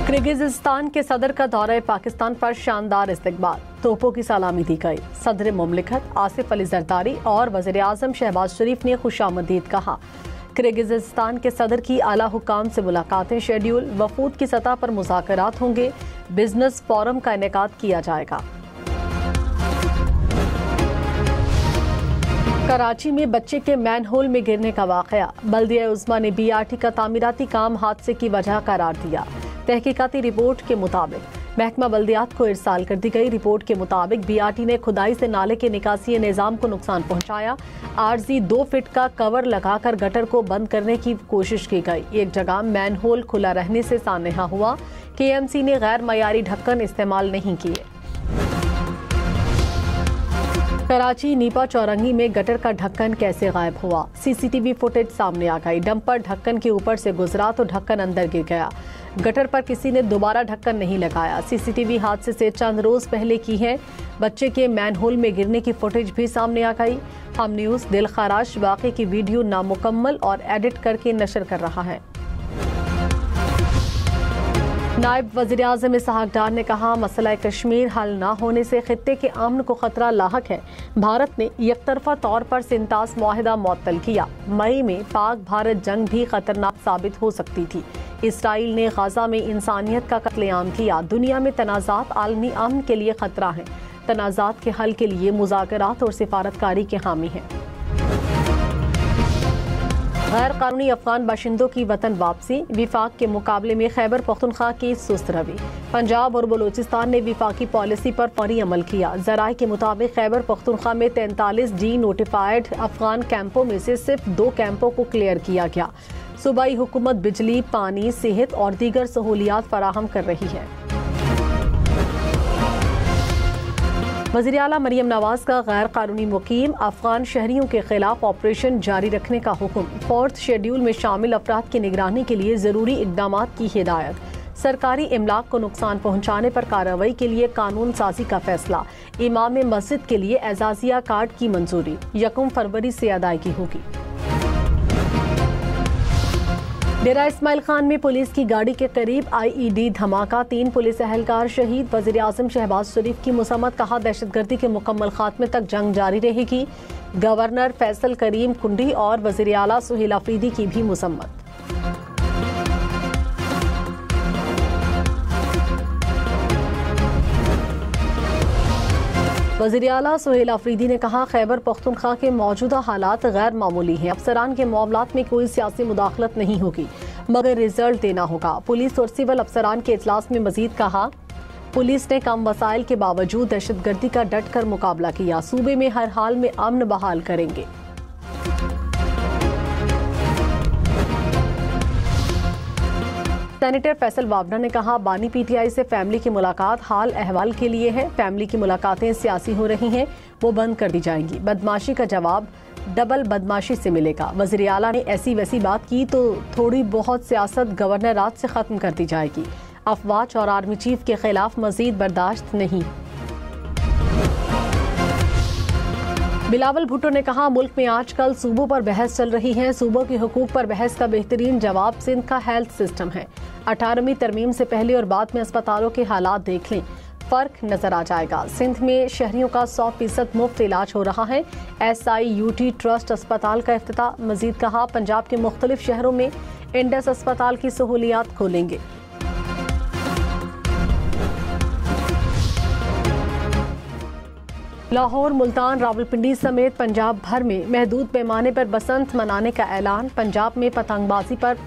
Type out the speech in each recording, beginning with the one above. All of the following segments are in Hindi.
किर्गिज़स्तान के सदर का दौरा पाकिस्तान पर शानदार इस्तकबाल, तोपों की सलामी दी गई। सदर मुमलिकत आसिफ अली जरदारी और वज़ीर आज़म शहबाज शरीफ ने खुशामदीद कहा। किर्गिज़स्तान के सदर की आला हुकाम से मुलाकातें शेड्यूल, वफूद की सतह पर मुज़ाकरात होंगे, बिजनेस फोरम का इनेकाद किया जाएगा। कराची में बच्चे के मैनहोल में गिरने का वाक़या, बल्दिया उज़्मा ने BRT का तामीराती काम हादसे की वजह करार दिया। तहकीकाती रिपोर्ट के मुताबिक महकमा बल्दियात को इरसाल कर दी गई। रिपोर्ट के मुताबिक BRT ने खुदाई से नाले के निकासी निज़ाम को नुकसान पहुंचाया। आर्जी 2 फीट का कवर लगाकर गटर को बंद करने की कोशिश की गई। एक जगह मैनहोल खुला रहने से सानहा हुआ। KMC ने गैर मयारी ढक्कन इस्तेमाल नहीं किए। कराची नीपा चौरंगी में गटर का ढक्कन कैसे गायब हुआ, CCTV फुटेज सामने आ गई। डंपर ढक्कन के ऊपर से गुजरा तो ढक्कन अंदर गिर गया। गटर पर किसी ने दोबारा ढक्कन नहीं लगाया। CCTV हादसे से चंद रोज पहले की है। बच्चे के मैनहोल में गिरने की फुटेज भी सामने आ गई। हम न्यूज दिल खराश वाक़े की वीडियो नामुकम्मल और एडिट करके नशर कर रहा है। नायब वज़ीर आज़म इसहाक डार ने कहा, मसला कश्मीर हल न होने से खित्ते के अमन को खतरा लाहक है। भारत ने एकतरफा तौर पर सिंतास मुआहिदा मुअत्तल किया। मई में पाक भारत जंग भी खतरनाक साबित हो सकती थी। इसराइल ने गाजा में इंसानियत का कत्लेआम किया। दुनिया में तनाज़ात आलमी अमन के लिए खतरा हैं। तनाज़ात के हल के लिए मुज़ाकरात और सिफारतकारी के हामी हैं। गैर कानूनी अफगान बाशिंदों की वतन वापसी, विफाक के मुकाबले में खैबर पख्तूनख्वा की सुस्त रवि। पंजाब और बलूचिस्तान ने विफाकी पॉलिसी पर फौरी अमल किया। ज़राए के मुताबिक खैबर पख्तूनख्वा में 43 डी नोटिफाइड अफगान कैंपों में से सिर्फ 2 कैंपों को क्लियर किया गया। सूबाई हुकूमत बिजली, पानी, सेहत और दीगर सहूलियात फराहम कर रही है। वज़ीर आला मरियम नवाज का गैर कानूनी मुकीम अफगान शहरियों के खिलाफ ऑपरेशन जारी रखने का हुक्म। 4th शेड्यूल में शामिल अफराद की निगरानी के लिए जरूरी इकदामात की हिदायत। सरकारी इमलाक को नुकसान पहुंचाने पर कार्रवाई के लिए कानून साजी का फैसला। इमाम मस्जिद के लिए एजाजिया कार्ड की मंजूरी 1 फरवरी से अदायगी होगी। डेरा इस्माइल खान में पुलिस की गाड़ी के करीब IED धमाका, 3 पुलिस अहलकार शहीद। वज़ीर आज़म शहबाज शरीफ की मुसम्मत, कहा दहशतगर्दी के मुकम्मल खात्मे तक जंग जारी रहेगी। गवर्नर फैसल करीम कुंडी और वज़ीर आला सुहेल अफरीदी की भी मुसम्मत। वज़ीर आला सुहेल अफरीदी ने कहा, खैबर पख्तूनख्वा के मौजूदा हालात गैर मामूली हैं। अफसरान के मामलात में कोई सियासी मुदाखलत नहीं होगी, मगर रिजल्ट देना होगा। पुलिस और सिविल अफसरान के इजलास में मजीद कहा, पुलिस ने कम वसाइल के बावजूद दहशतगर्दी का डट कर मुकाबला किया। सूबे में हर हाल में अमन बहाल करेंगे। सेनेटर फैसल वावना ने कहा, बानी PTI से फैमिली की मुलाकात हाल अहवाल के लिए है। फैमिली की मुलाकातें सियासी हो रही हैं, वो बंद कर दी जाएंगी। बदमाशी का जवाब डबल बदमाशी से मिलेगा। वज़ीर आला ने ऐसी वैसी बात की तो थोड़ी बहुत सियासत गवर्नर राज से खत्म कर दी जाएगी। अफवाज और आर्मी चीफ के खिलाफ मजीद बर्दाश्त नहीं। बिलावल भुट्टो ने कहा, मुल्क में आजकल सूबों पर बहस चल रही है। सूबों के हुकूक पर बहस का बेहतरीन जवाब सिंध का हेल्थ सिस्टम है। 18वीं तरमीम से पहले और बाद में अस्पतालों के हालात देख लें, फर्क नजर आ जाएगा। सिंध में शहरियों का 100% मुफ्त इलाज हो रहा है। SIUT ट्रस्ट अस्पताल का इफ्तिताह। मजीद कहा, पंजाब के मुख्तलिफ शहरों में इंडस अस्पताल की सहूलियात खोलेंगे। लाहौर, मुल्तान, रावलपिंडी समेत पंजाब भर में महदूद पैमाने पर बसंत मनाने का ऐलान। पंजाब में पतंगबाजी पर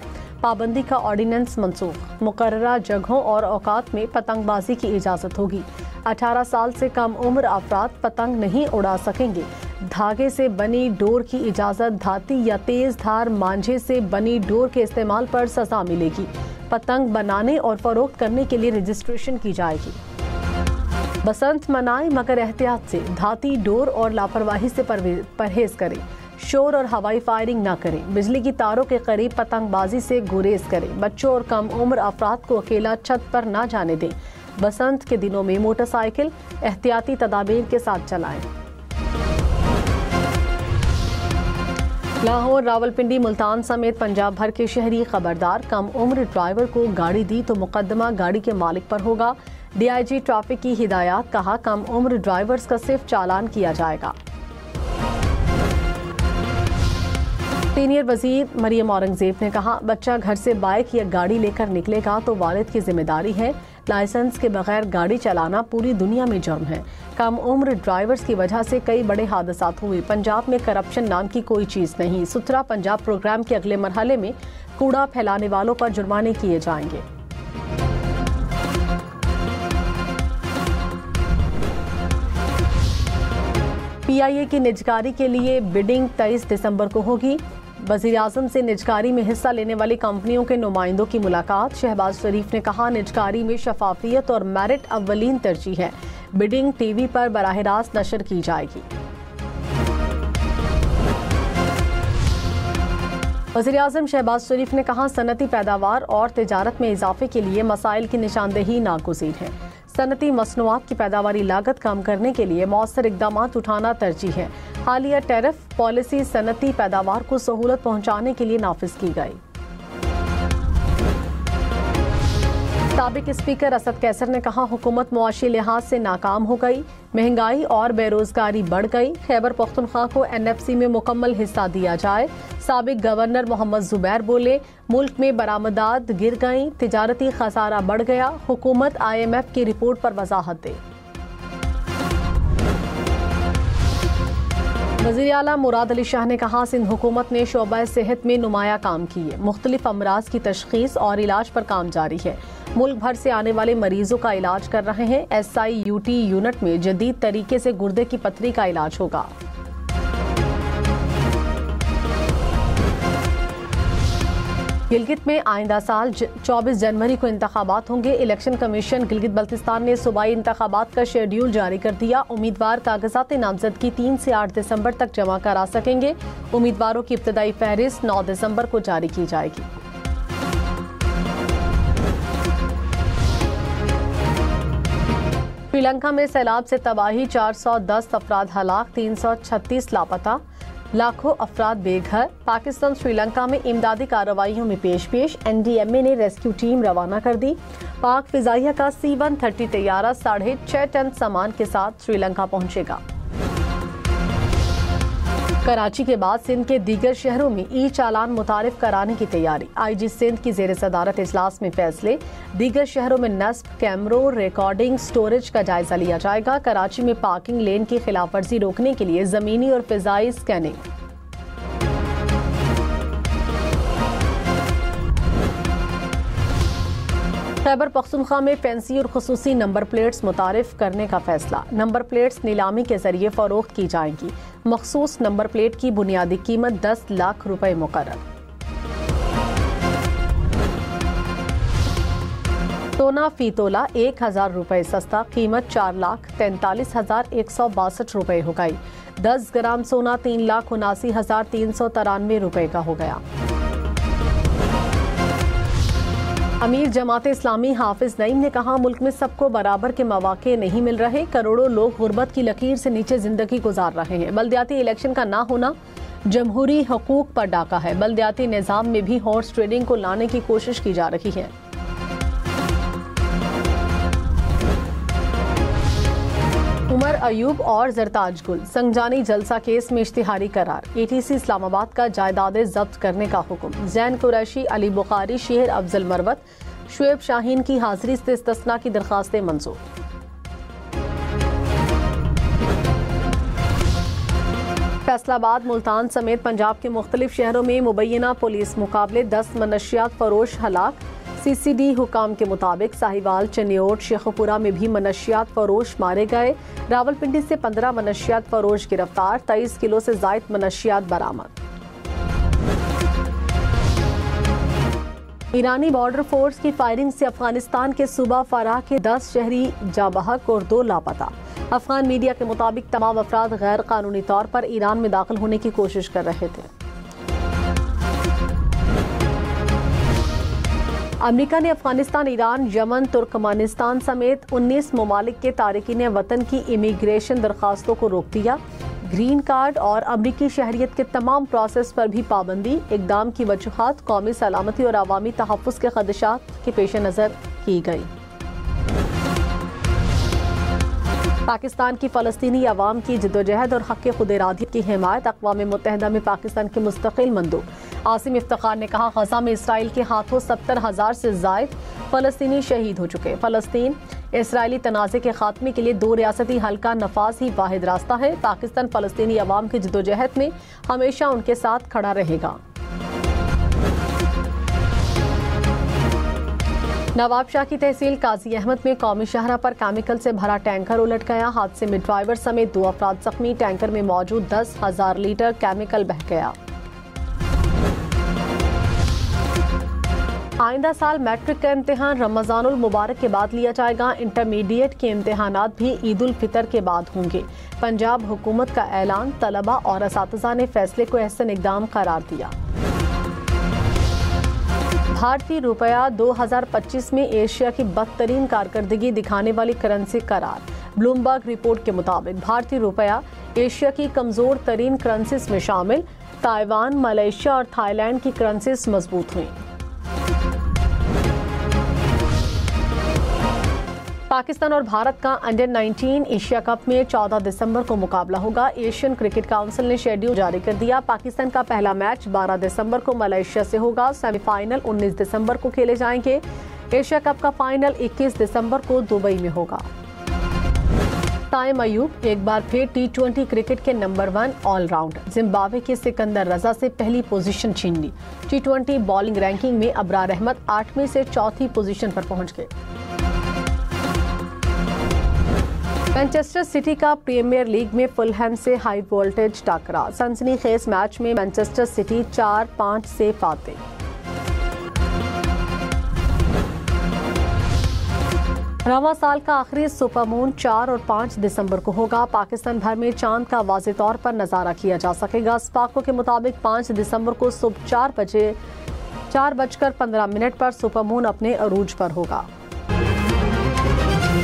पाबंदी का ऑर्डिनेंस मंसूख। मुकर्ररा जगहों और औकात में पतंगबाजी की इजाज़त होगी। 18 साल से कम उम्र अफराद पतंग नहीं उड़ा सकेंगे। धागे से बनी डोर की इजाज़त। धाती या तेज धार मांझे से बनी डोर के इस्तेमाल पर सजा मिलेगी। पतंग बनाने और फरोख्त करने के लिए रजिस्ट्रेशन की जाएगी। बसंत मनाएं मगर एहतियात से। धाती डोर और लापरवाही से परहेज करें। शोर और हवाई फायरिंग न करें। बिजली की तारों के करीब पतंगबाजी से गुरेज करें। बच्चों और कम उम्र अफराद को अकेला छत पर न जाने दें। बसंत के दिनों में मोटरसाइकिल एहतियाती तदाबीर के साथ चलाएं। लाहौर, रावलपिंडी, मुल्तान समेत पंजाब भर के शहरी खबरदार, कम उम्र ड्राइवर को गाड़ी दी तो मुकदमा गाड़ी के मालिक पर होगा। डीआईजी ट्रैफिक की हिदायत, कहा कम उम्र ड्राइवर्स का सिर्फ चालान किया जाएगा। सीनियर वजीर मरियम औरंगजेब ने कहा, बच्चा घर से बाइक या गाड़ी लेकर निकलेगा तो वालिद की जिम्मेदारी है। लाइसेंस के बगैर गाड़ी चलाना पूरी दुनिया में जुर्म है। कम उम्र ड्राइवर्स की वजह से कई बड़े हादसात हुए। पंजाब में करप्शन नाम की कोई चीज नहीं। सुथरा पंजाब प्रोग्राम के अगले मरहले में कूड़ा फैलाने वालों पर जुर्माने किए जाएंगे। पीआईए की निजकारी के लिए बिडिंग 23 दिसंबर को होगी। वजीर आजम से निजकारी में हिस्सा लेने वाली कंपनियों के नुमाइंदों की मुलाकात। शहबाज शरीफ ने कहा, निजकारी में शफाफियत और मेरिट अव्वलीन तरजीह है। बिडिंग टीवी पर बराह रास्त नशर की जाएगी। वज़ीर आज़म शहबाज शरीफ ने कहा, सनती पैदावार और तिजारत में इजाफे के लिए मसाइल की निशानदेही नागुज़ीर है। सनती मसनूआत की पैदावारी लागत कम करने के लिए मौसर इक़दाम उठाना तरजीह है। हालिया टैरिफ पॉलिसी सनती पैदावार को सहूलत पहुँचाने के लिए नाफिज की गई। साबिक स्पीकर असद कैसर ने कहा, हुकूमत मुआशी लिहाज से नाकाम हो गई, महंगाई और बेरोजगारी बढ़ गई। खैबर पख्तूनख्वा को एनएफसी में मुकम्मल हिस्सा दिया जाए। साबिक गवर्नर मोहम्मद जुबैर बोले, मुल्क में बरामदात गिर गई, तिजारती खसारा बढ़ गया। हुकूमत IMF की रिपोर्ट पर वजाहत दे। वज़ीर आला मुराद अली शाह ने कहा, सिंध हुकूमत ने शोबा सेहत में नुमाया काम किए। मुख्तलिफ अमराज की तशखीस और इलाज पर काम जारी है। मुल्क भर से आने वाले मरीजों का इलाज कर रहे हैं। SIUT यूनिट में जदीद तरीके से गुर्दे की पथरी का इलाज होगा। गिलगित में आइंदा साल 24 जनवरी को इंतखाबात होंगे। इलेक्शन कमीशन गिलगित बल्तिस्तान ने सूबाई इंतखाबात का शेड्यूल जारी कर दिया। उम्मीदवार कागजात नामजदगी 3 से 8 दिसंबर तक जमा करा सकेंगे। उम्मीदवारों की इब्तदाई फहरिस्त 9 दिसंबर को जारी की जाएगी। श्रीलंका में सैलाब से तबाही, 410 अफराद हलाक, 336 लापता, लाखों अफराद बेघर। पाकिस्तान श्रीलंका में इमदादी कार्रवाइयों में पेश। NDMA ने रेस्क्यू टीम रवाना कर दी। पाक फिजाइया का C-130 तैयारा 6.5 टन सामान के साथ श्रीलंका पहुंचेगा। कराची के बाद सिंध के दीगर शहरों में ई चालान मुतारिफ कराने की तैयारी। IG सिंध की जेर सदारत इजलास में फैसले। दीगर शहरों में नस्ब, कैमरों, रिकॉर्डिंग, स्टोरेज का जायजा लिया जाएगा। कराची में पार्किंग लेन की खिलाफ वर्जी रोकने के लिए जमीनी और फिजाई स्कैनिंग। खैबर पख्तूनख्वा में फैंसी और खुसूसी नंबर प्लेट्स मुतारिफ करने का फैसला। नंबर प्लेट्स नीलामी के जरिए फरोख्त की जाएंगी। मखसूस नंबर प्लेट की बुनियादी कीमत 10 लाख रुपए मुकर्रर। सोना फी तोला 1000 रुपए सस्ता, कीमत 4,43,162 रुपए हो गई। 10 ग्राम सोना 3,79,393 रुपए का हो गया। अमीर जमात इस्लामी हाफिज नईम ने कहा, मुल्क में सबको बराबर के मौके नहीं मिल रहे। करोड़ों लोग गुर्बत की लकीर से नीचे जिंदगी गुजार रहे हैं। बल्दियाती इलेक्शन का ना होना जमहूरी हकूक पर डाका है। बल्दियाती निज़ाम में भी हॉर्स ट्रेडिंग को लाने की कोशिश की जा रही है। उमर अयूब और जरताज गुल संगजानी जलसा केस में इश्तिहारी करार। ATC इस्लामाबाद का जायदादें जब्त करने का हुक्म। जैन कुरैशी, अली बुखारी, शेर अफजल मरवत, शुएब शाहीन की हाजिरी से इस्तिस्ना की दरखास्तें मंजूर। फैसलाबाद, मुल्तान समेत पंजाब के मुख्तलिफ शहरों में मुबैना पुलिस मुकाबले, 10 मनशियात फरोश हलाक। CCD हुकाम के मुताबिक साहिवाल, चनियोट, शेखपुरा में भी मनशियात फरोश मारे गए। रावलपिंडी से 15 मनशियात फरोश गिरफ्तार। 23 किलो से जायद मनशियात बरामद। ईरानी बॉर्डर फोर्स की फायरिंग से अफगानिस्तान के सूबा फराह के 10 शहरी जाबहक और 2 लापता। अफगान मीडिया के मुताबिक तमाम अफराद गैर कानूनी तौर पर ईरान में दाखिल होने की कोशिश कर रहे थे। अमेरिका ने अफगानिस्तान, ईरान, यमन, तुर्कमानिस्तान समेत 19 ममालिक के तारिकीन वतन की इमिग्रेशन दरखास्तों को रोक दिया। ग्रीन कार्ड और अमरीकी शहरियत के तमाम प्रोसेस पर भी पाबंदी। इक़दाम की वजूहात कौमी सलामती और अवामी तहफ़्फ़ुज़ के ख़दशात के पेश नज़र की गई। पाकिस्तान की फ़लस्तीनी अवाम की जद्दोजहद और हक़ खुद इरादी की हिमायत। अक़वाम मुत्तहिदा में पाकिस्तान के मुस्तक़िल मंदूब आसिम इफ्तिखार ने कहा, ग़ज़ा में इसराइल के हाथों 70,000 से ज़ायद फ़लस्तीनी शहीद हो चुके। फ़लस्तीन इसराइली तनाज़े के खात्मे के लिए 2 रियासती हल का नफाज ही वाहिद रास्ता है। पाकिस्तान फ़लस्तीनी अवाम की जद्दोजहद में हमेशा उनके साथ खड़ा रहेगा। नवाबशाह की तहसील काजी अहमद में कौमी शाहरा पर केमिकल से भरा टैंकर उलट गया। हादसे में ड्राइवर समेत 2 अफराद जख्मी। टैंकर में मौजूद 10,000 लीटर केमिकल बह गया। आइंदा साल मैट्रिक का इम्तिहान रमज़ानुल मुबारक के बाद लिया जाएगा। इंटरमीडिएट के इम्तिहानात भी ईद उल फितर के बाद होंगे। पंजाब हुकूमत का ऐलान। तलबा और असातिज़ा ने फैसले को अहसन इक़दाम करार दिया। भारतीय रुपया 2025 में एशिया की बदतरीन कारकर्दगी दिखाने वाली करेंसी करार। ब्लूमबर्ग रिपोर्ट के मुताबिक भारतीय रुपया एशिया की कमजोर तरीन करेंसीज में शामिल। ताइवान, मलेशिया और थाईलैंड की करेंसीज मजबूत हुई। पाकिस्तान और भारत का अंडर 19 एशिया कप में 14 दिसंबर को मुकाबला होगा। एशियन क्रिकेट काउंसिल ने शेड्यूल जारी कर दिया। पाकिस्तान का पहला मैच 12 दिसंबर को मलेशिया से होगा। सेमीफाइनल 19 दिसंबर को खेले जाएंगे। एशिया कप का फाइनल 21 दिसंबर को दुबई में होगा। ताइम अयूब एक बार फिर T20 क्रिकेट के नंबर 1 ऑलराउंडर। जिम्बाब्वे के सिकंदर रजा से पहली पोजीशन छीन ली। T20 बॉलिंग रैंकिंग में अबरार अहमद 8वीं से 4थी पोजीशन पर पहुंच गए। मैनचेस्टर सिटी का प्रीमियर लीग में फुलहैम से हाई वोल्टेज टकरा। सनसनीखेज मैच में मैनचेस्टर सिटी 4-5 से फाते। रवां साल का आखिरी सुपरमून 4 और 5 दिसंबर को होगा। पाकिस्तान भर में चांद का वाज़े तौर पर नज़ारा किया जा सकेगा। स्पाको के मुताबिक 5 दिसंबर को सुबह 4:15 पर सुपरमून अपने अरूज पर होगा।